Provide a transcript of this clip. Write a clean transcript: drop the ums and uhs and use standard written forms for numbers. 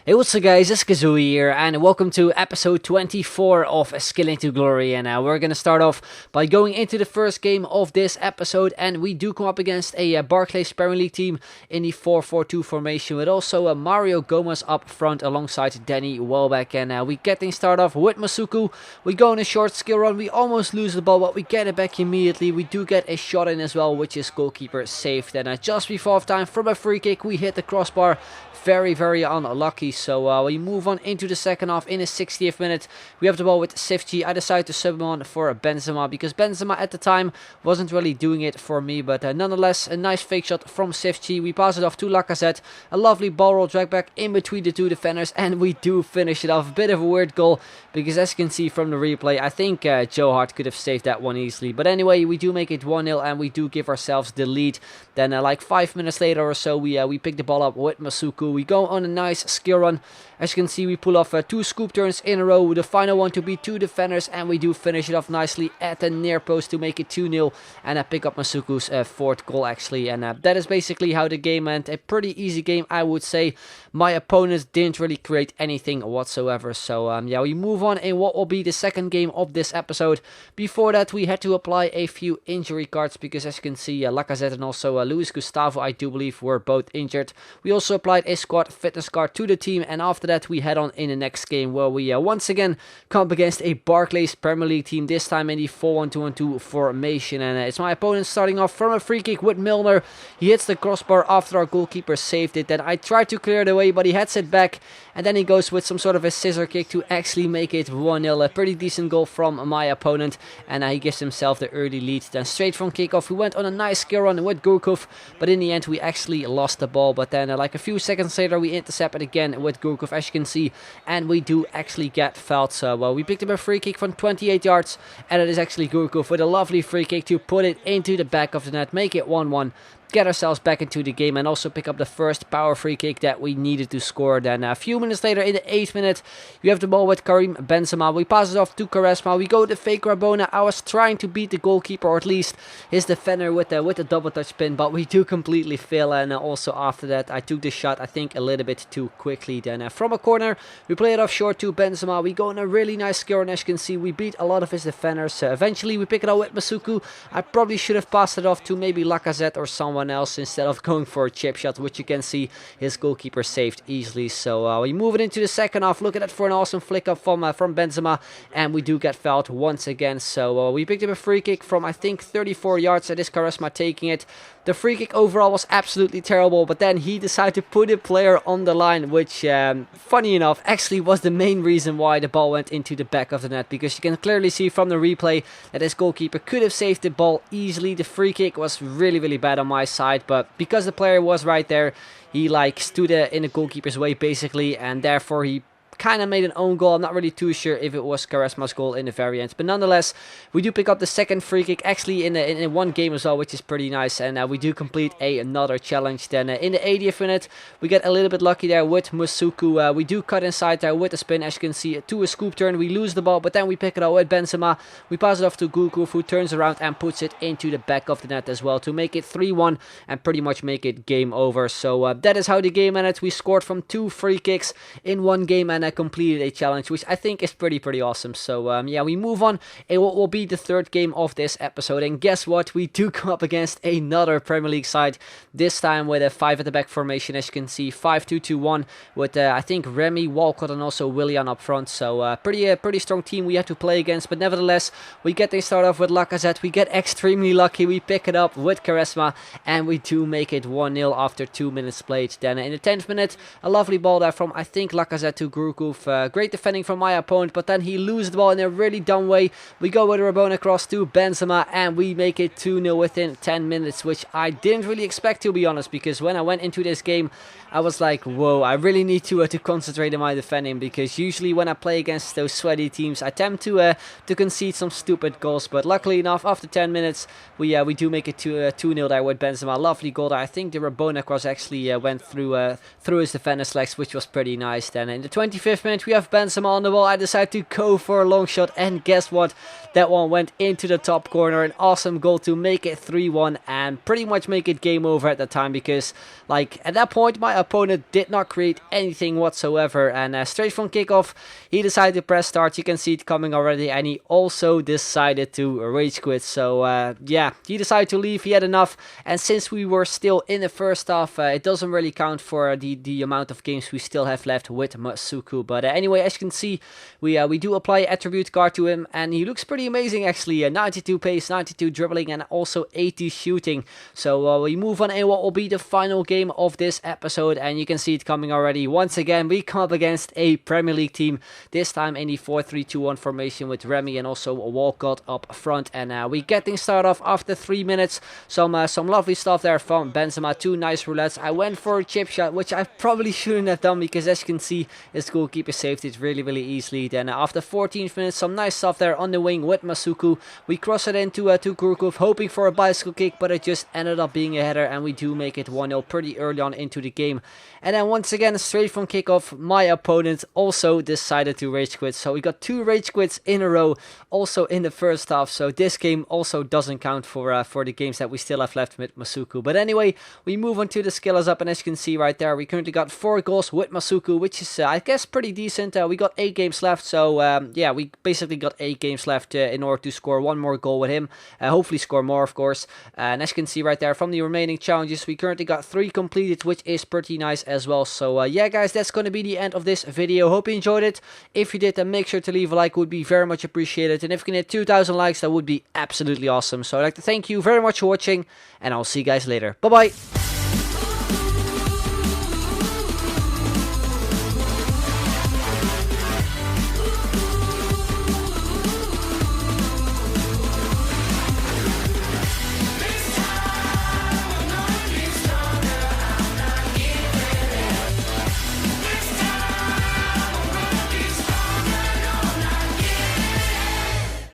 Hey, what's up guys, it's Kazooie here, and welcome to episode 24 of Skilling to Glory, and we're gonna start off by going into the first game of this episode, and we do come up against a Barclays Premier League team in the 4-4-2 formation, with also Mario Gomez up front alongside Danny Welbeck, and we get things started off with Masuku. We go on a short skill run, we almost lose the ball, but we get it back immediately. We do get a shot in as well, which is goalkeeper saved, and just before time from a free kick, we hit the crossbar. Very unlucky, so we move on into the second half. In the 60th minute, we have the ball with Sifchi. I decided to sub him on for Benzema because Benzema at the time wasn't really doing it for me, but nonetheless, a nice fake shot from Sifchi. We pass it off to Lacazette, a lovely ball roll drag back in between the two defenders, and we do finish it off. A bit of a weird goal because, as you can see from the replay, I think Joe Hart could have saved that one easily, but anyway, we do make it 1-0 and we do give ourselves the lead. Then like 5 minutes later or so, we pick the ball up with Masuku. We go on a nice skill run. As you can see, we pull off 2 scoop turns in a row. The final one to beat 2 defenders, and we do finish it off nicely at the near post to make it 2-0. And I pick up Masuku's 4th goal actually. And that is basically how the game went. A pretty easy game, I would say. My opponents didn't really create anything whatsoever. So yeah, we move on in what will be the second game of this episode. Before that, we had to apply a few injury cards because, as you can see, Lacazette and also Luis Gustavo, I do believe, were both injured. We also applied a squad fitness card to the team, and after that we head on in the next game where we once again come up against a Barclays Premier League team, this time in the 4-1-2-1-2 formation, and it's my opponent starting off from a free kick with Milner. He hits the crossbar after our goalkeeper saved it. Then I tried to clear it away, but he heads it back, and then he goes with some sort of a scissor kick to actually make it 1-0. A pretty decent goal from my opponent, and he gives himself the early lead. Then straight from kickoff, we went on a nice skill run with Gurkov, but in the end we actually lost the ball. But then like a few seconds later, we intercept it again with Gurkov, as you can see, and we do actually get fouled. So well, we picked up a free kick from 28 yards, and it is actually Gurkov with a lovely free kick to put it into the back of the net, make it 1-1. Get ourselves back into the game and also pick up the first power free kick that we needed to score. Then a few minutes later, in the 8th minute, we have the ball with Karim Benzema. We pass it off to Quaresma. We go to fake Rabona. I was trying to beat the goalkeeper, or at least his defender, with the double touch pin, but we do completely fail. And also after that, I took the shot, I think, a little bit too quickly. Then from a corner, we play it off short to Benzema. We go on a really nice skill, and as you can see, we beat a lot of his defenders. Eventually, we pick it up with Masuku. I probably should have passed it off to maybe Lacazette or someone else instead of going for a chip shot, which you can see his goalkeeper saved easily. So we move it into the second half. Look at that for an awesome flick up from Benzema, and we do get fouled once again. So we picked up a free kick from, I think, 34 yards. That is Quaresma taking it. The free kick overall was absolutely terrible, but then he decided to put a player on the line, which, funny enough, actually was the main reason why the ball went into the back of the net, because you can clearly see from the replay that his goalkeeper could have saved the ball easily. The free kick was really bad on my side, but because the player was right there, he like stood in the goalkeeper's way basically, and therefore he kind of made an own goal. I'm not really too sure if it was Quaresma's goal in the very end, but nonetheless, we do pick up the second free kick actually in one game as well, which is pretty nice, and we do complete another challenge. Then in the 80th minute, we get a little bit lucky there with Masuku. We do cut inside there with a spin, as you can see, to a scoop turn. We lose the ball, but then we pick it up with Benzema. We pass it off to Gukov, who turns around and puts it into the back of the net as well to make it 3-1 and pretty much make it game over. So that is how the game ended. We scored from 2 free kicks in one game, and completed a challenge, which I think is pretty awesome. So yeah, we move on in what will be the third game of this episode, and guess what, we do come up against another Premier League side, this time with a 5 at the back formation, as you can see, 5-2-2-1 with I think Remy, Walcott and also Willian up front. So pretty strong team we had to play against, but nevertheless, we get things started off with Lacazette. We get extremely lucky, we pick it up with Quaresma, and we do make it 1-0 after 2 minutes played. Then in the 10th minute, a lovely ball there from, I think, Lacazette to Gurkov. Great defending from my opponent, but then he loses the ball in a really dumb way. We go with a Rabona cross to Benzema, and we make it 2-0 within 10 minutes, which I didn't really expect, to be honest, because when I went into this game, I was like, whoa, I really need to concentrate on my defending, because usually when I play against those sweaty teams, I tend to concede some stupid goals. But luckily enough, after 10 minutes, we do make it 2-0 there with Benzema. Lovely goal there. I think the Rabona cross actually went through his defender's legs, which was pretty nice. Then in the 25th 25th minute, we have Benzema on the ball. I decide to go for a long shot, and guess what? That one went into the top corner. An awesome goal to make it 3-1 and pretty much make it game over at the time, because like at that point my opponent did not create anything whatsoever, and straight from kickoff he decided to press start. You can see it coming already, and he also decided to rage quit. So yeah, he decided to leave. He had enough, and since we were still in the first half, it doesn't really count for the amount of games we still have left with Masuku. But anyway, as you can see, we do apply attribute card to him, and he looks pretty amazing actually. 92 pace, 92 dribbling, and also 80 shooting. So we move on in what will be the final game of this episode, and you can see it coming already. Once again, we come up against a Premier League team, this time in the 4-3-2-1 formation with Remy and also Walcott up front. And we get things started off after 3 minutes. Some lovely stuff there from Benzema. 2 nice roulettes. I went for a chip shot, which I probably shouldn't have done, because as you can see, his goalkeeper saved it really easily. Then after 14 minutes, some nice stuff there on the wing with Masuku. We cross it into to Kurkov, hoping for a bicycle kick, but it just ended up being a header, and we do make it 1-0 pretty early on into the game. And then once again, straight from kickoff, my opponent also decided to rage quit. So we got 2 rage quits in a row, also in the first half. So this game also doesn't count for the games that we still have left with Masuku. But anyway, we move on to the skill up, and as you can see right there, we currently got 4 goals with Masuku, which is I guess pretty decent. We got 8 games left, so yeah, we basically got 8 games left in order to score 1 more goal with him. Hopefully score more, of course. And as you can see right there, from the remaining challenges, we currently got 3 completed, which is pretty nice as well. So yeah guys, that's going to be the end of this video. Hope you enjoyed it. If you did, then make sure to leave a like, would be very much appreciated. And if we can hit 2,000 likes, that would be absolutely awesome. So I'd like to thank you very much for watching, and I'll see you guys later. Bye bye.